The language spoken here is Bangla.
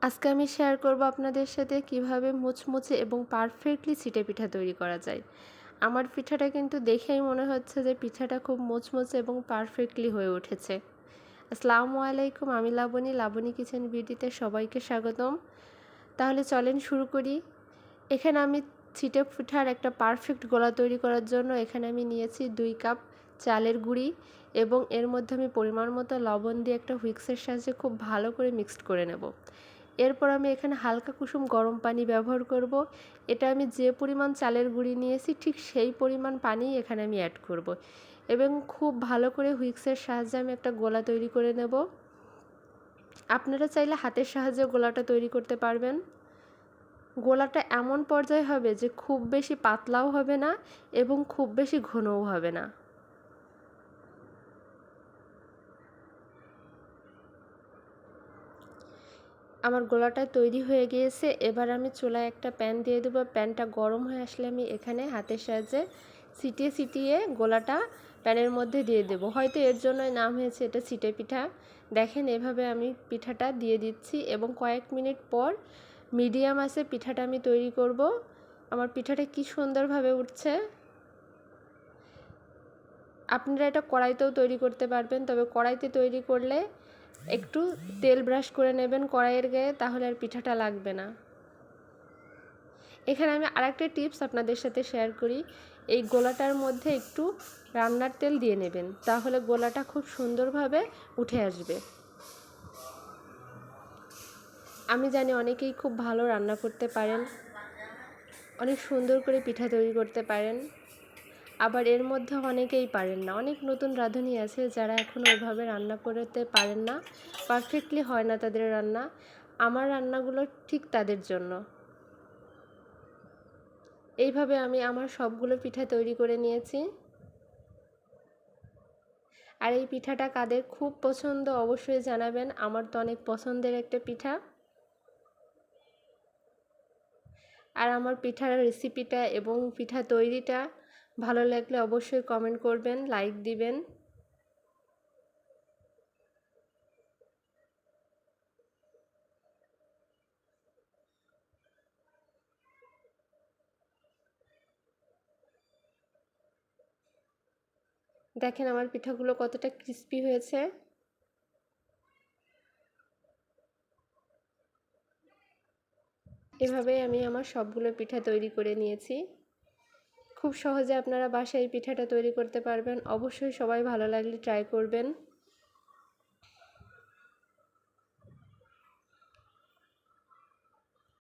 আজকে আমি শেয়ার করব আপনাদের সাথে কিভাবে মুচমুচে এবং পারফেক্টলি চিটে পিঠা তৈরি করা যায়। আমার পিঠাটা কিন্তু দেখেই মনে হচ্ছে যে পিঠাটা খুব মুচমুচে এবং পারফেক্টলি হয়ে উঠেছে। আসসালামু আলাইকুম, আমি লাবণী, লাবণী কিচেন বিউটিতে সবাইকে স্বাগতম। তাহলে চলেন শুরু করি। এখানে আমি চিটে পিঠার একটা পারফেক্ট গোলা তৈরি করার জন্য এখানে আমি নিয়েছি 2 কাপ চালের গুঁড়ি এবং এর মধ্যে আমি পরিমাণ মতো লবণ দিয়ে একটা হুইক্সের সাহায্যে খুব ভালো করে মিক্সড করে নেব। এরপর আমি এখানে হালকা কুসুম গরম পানি ব্যবহার করব। এটা আমি যে পরিমাণ চালের গুঁড়ি নিয়েছি ঠিক সেই পরিমাণ পানি এখানে আমি অ্যাড করব এবং খুব ভালো করে হুইক্সের সাহায্যে আমি একটা গোলা তৈরি করে নেব। আপনারা চাইলে হাতের সাহায্যে গোলাটা তৈরি করতে পারবেন। গোলাটা এমন পর্যায়ে হবে যে খুব বেশি পাতলাও হবে না এবং খুব বেশি ঘনও হবে না। আমার গোলাটা তৈরি হয়ে গিয়েছে। এবার আমি চুলায় একটা প্যান দিয়ে দেবো। প্যানটা গরম হয়ে আসলে আমি এখানে হাতের সাহায্যে ছিটিয়ে ছিটিয়ে গোলাটা প্যানের মধ্যে দিয়ে দেব। হয়তো এর জন্যই নাম হয়েছে এটা চিটে পিঠা। দেখেন এভাবে আমি পিঠাটা দিয়ে দিচ্ছি এবং কয়েক মিনিট পর মিডিয়াম আঁচে পিঠাটা আমি তৈরি করব। আমার পিঠাটা কি সুন্দরভাবে উঠছে। আপনারা এটা কড়াইতেও তৈরি করতে পারবেন, তবে কড়াইতে তৈরি করলে একটু তেল ব্রাশ করে নেবেন কড়াইয়ের গায়ে, তাহলে আর পিঠাটা লাগবে না। এখানে আমি আরেকটা টিপস আপনাদের সাথে শেয়ার করি। এই গোলাটার মধ্যে একটু রান্নার তেল দিয়ে নেবেন, তাহলে গোলাটা খুব সুন্দরভাবে উঠে আসবে। আমি জানি অনেকেই খুব ভালো রান্না করতে পারেন, অনেক সুন্দর করে পিঠা তৈরি করতে পারেন, আবার এর মধ্যে অনেকেই পারেন না। অনেক নতুন রাঁধুনি আছে যারা এখনও ওইভাবে রান্না করতে পারেন না, পারফেক্টলি হয় না তাদের রান্না। আমার রান্নাগুলো ঠিক তাদের জন্য। এইভাবে আমি আমার সবগুলো পিঠা তৈরি করে নিয়েছি। আর এই পিঠাটা কাদের খুব পছন্দ অবশ্যই জানাবেন। আমার তো অনেক পছন্দের একটা পিঠা। আর আমার পিঠার রেসিপিটা এবং পিঠা তৈরিটা ভালো লাগলে অবশ্যই কমেন্ট করবেন, লাইক দিবেন। দেখেন আমার পিঠাগুলো কতটা ক্রিস্পি হয়েছে। এভাবেই আমি আমার সবগুলো পিঠা তৈরি করে নিয়েছি। খুব সহজে আপনারা বাসায় এই পিঠাটা তৈরি করতে পারবেন। অবশ্যই সবাই ভালো লাগলে ট্রাই করবেন।